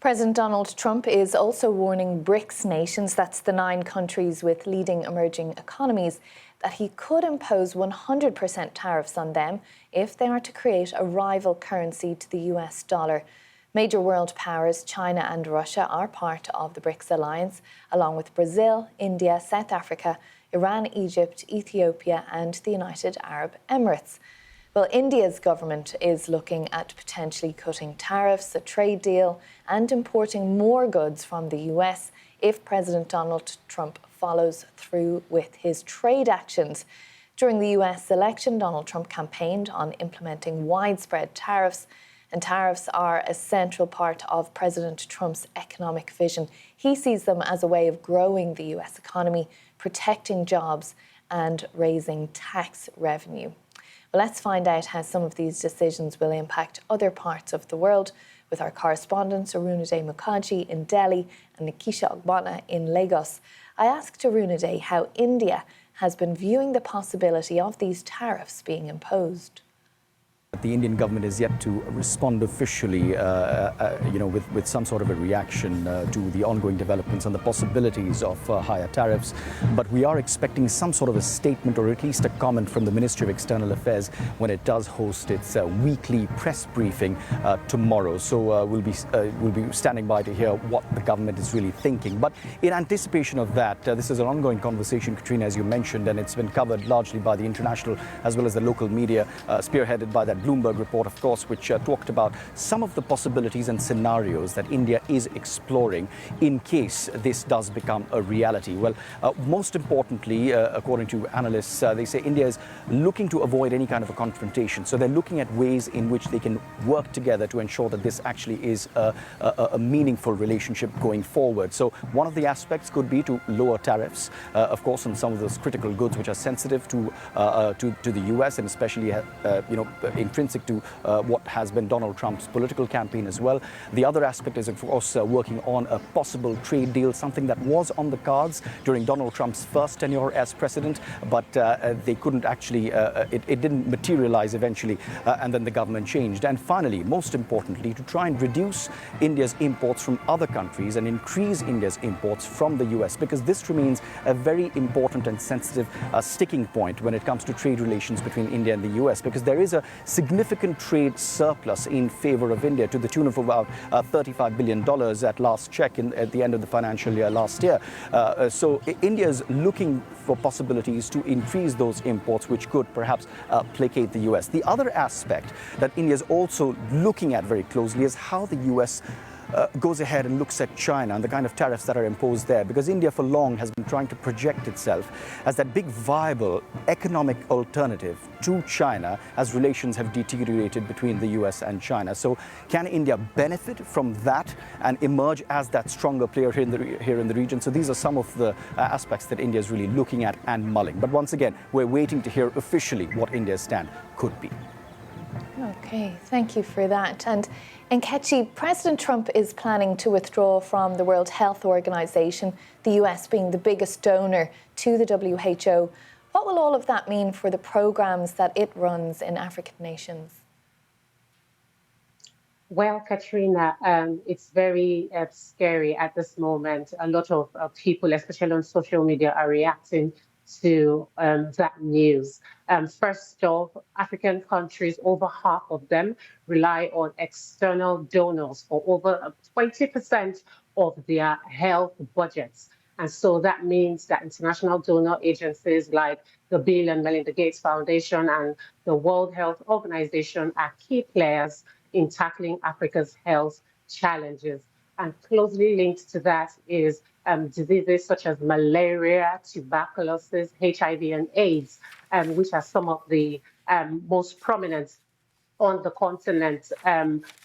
President Donald Trump is also warning BRICS nations, that's the 9 countries with leading emerging economies, that he could impose 100% tariffs on them if they are to create a rival currency to the US dollar. Major world powers, China and Russia, are part of the BRICS alliance, along with Brazil, India, South Africa, Iran, Egypt, Ethiopia and the United Arab Emirates. Well, India's government is looking at potentially cutting tariffs, a trade deal, and importing more goods from the US if President Donald Trump follows through with his trade actions. During the US election, Donald Trump campaigned on implementing widespread tariffs, and tariffs are a central part of President Trump's economic vision. He sees them as a way of growing the US economy, protecting jobs, and raising tax revenue. Well, let's find out how some of these decisions will impact other parts of the world with our correspondents Arunade Mukherjee in Delhi and Nikisha Ogbonna in Lagos. I asked Arunade how India has been viewing the possibility of these tariffs being imposed. The Indian government is yet to respond officially, with some sort of a reaction to the ongoing developments and the possibilities of higher tariffs. But we are expecting some sort of a statement or at least a comment from the Ministry of External Affairs when it does host its weekly press briefing tomorrow. So we'll be standing by to hear what the government is really thinking. But in anticipation of that, this is an ongoing conversation, Katrina, as you mentioned, and it's been covered largely by the international as well as the local media, spearheaded by that Bloomberg report, of course, which talked about some of the possibilities and scenarios that India is exploring in case this does become a reality. Well, most importantly, according to analysts, they say India is looking to avoid any kind of a confrontation. So they're looking at ways in which they can work together to ensure that this actually is a meaningful relationship going forward. So one of the aspects could be to lower tariffs, of course, on some of those critical goods which are sensitive to the US and especially, intrinsic to what has been Donald Trump's political campaign as well. The other aspect is, of course, working on a possible trade deal, something that was on the cards during Donald Trump's first tenure as president, but they couldn't actually, it didn't materialize eventually, and then the government changed. And finally, most importantly, to try and reduce India's imports from other countries and increase India's imports from the US, because this remains a very important and sensitive sticking point when it comes to trade relations between India and the US, because there is a significant trade surplus in favor of India to the tune of about $35 billion at last check at the end of the financial year last year. So India is looking for possibilities to increase those imports, which could perhaps placate the US. The other aspect that India is also looking at very closely is how the US goes ahead and looks at China and the kind of tariffs that are imposed there, because India for long has been trying to project itself as that big viable economic alternative to China as relations have deteriorated between the US and China. So can India benefit from that and emerge as that stronger player here in the region? So these are some of the aspects that India is really looking at and mulling. But once again, we're waiting to hear officially what India's stand could be. Okay, thank you for that. And Nkechi, President Trump is planning to withdraw from the World Health Organization, the US being the biggest donor to the WHO. What will all of that mean for the programs that it runs in African nations? Well, Katrina, it's very scary at this moment. A lot of people, especially on social media, are reacting to that news. First off, African countries, over half of them rely on external donors for over 20% of their health budgets. And so that means that international donor agencies like the Bill and Melinda Gates Foundation and the World Health Organization are key players in tackling Africa's health challenges. And closely linked to that is diseases such as malaria, tuberculosis, HIV, and AIDS, which are some of the most prominent on the continent.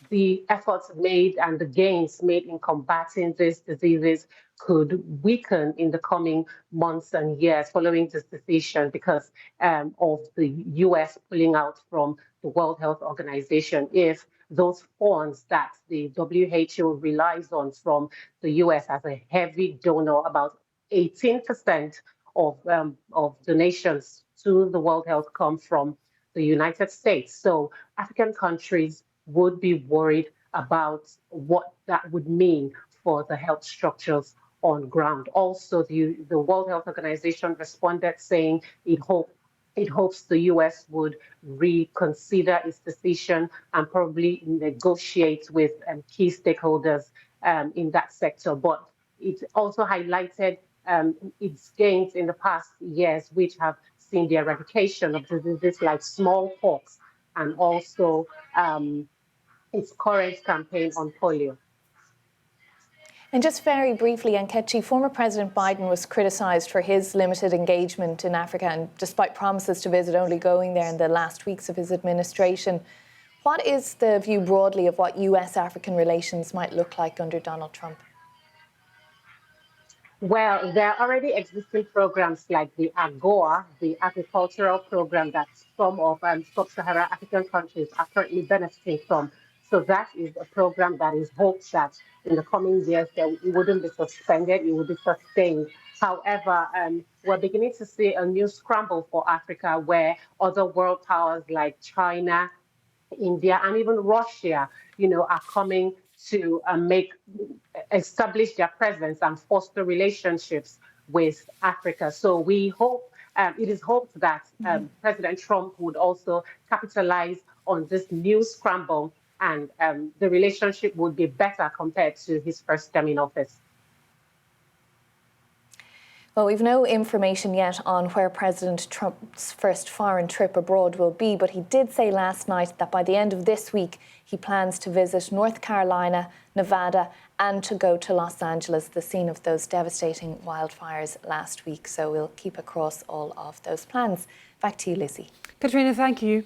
The efforts made and the gains made in combating these diseases could weaken in the coming months and years following this decision because of the US pulling out from the World Health Organization. If those funds that the WHO relies on from the US as a heavy donor, about 18% of donations to the World Health come from the United States. So African countries would be worried about what that would mean for the health structures on ground. Also, the World Health Organization responded saying it hopes the US would reconsider its decision and probably negotiate with key stakeholders in that sector. But it also highlighted its gains in the past years, which have seen the eradication of diseases like smallpox and also its current campaign on polio. And just very briefly, Nkechi, former President Biden was criticised for his limited engagement in Africa, and despite promises to visit, only going there in the last weeks of his administration. What is the view broadly of what US-African relations might look like under Donald Trump? Well, there are already existing programs like the AGOA, the agricultural program that some of sub-Saharan African countries are currently benefiting from. So that is a program that is hoped that in the coming years it wouldn't be suspended, it would be sustained. However, we're beginning to see a new scramble for Africa where other world powers like China, India, and even Russia, are coming to establish their presence and foster relationships with Africa. So we hope, it is hoped that President Trump would also capitalize on this new scramble and the relationship would be better compared to his first term in office. Well, we've no information yet on where President Trump's first foreign trip abroad will be, but he did say last night that by the end of this week, he plans to visit North Carolina, Nevada, and to go to Los Angeles, the scene of those devastating wildfires last week. So we'll keep across all of those plans. Back to you, Lizzie. Katrina, thank you.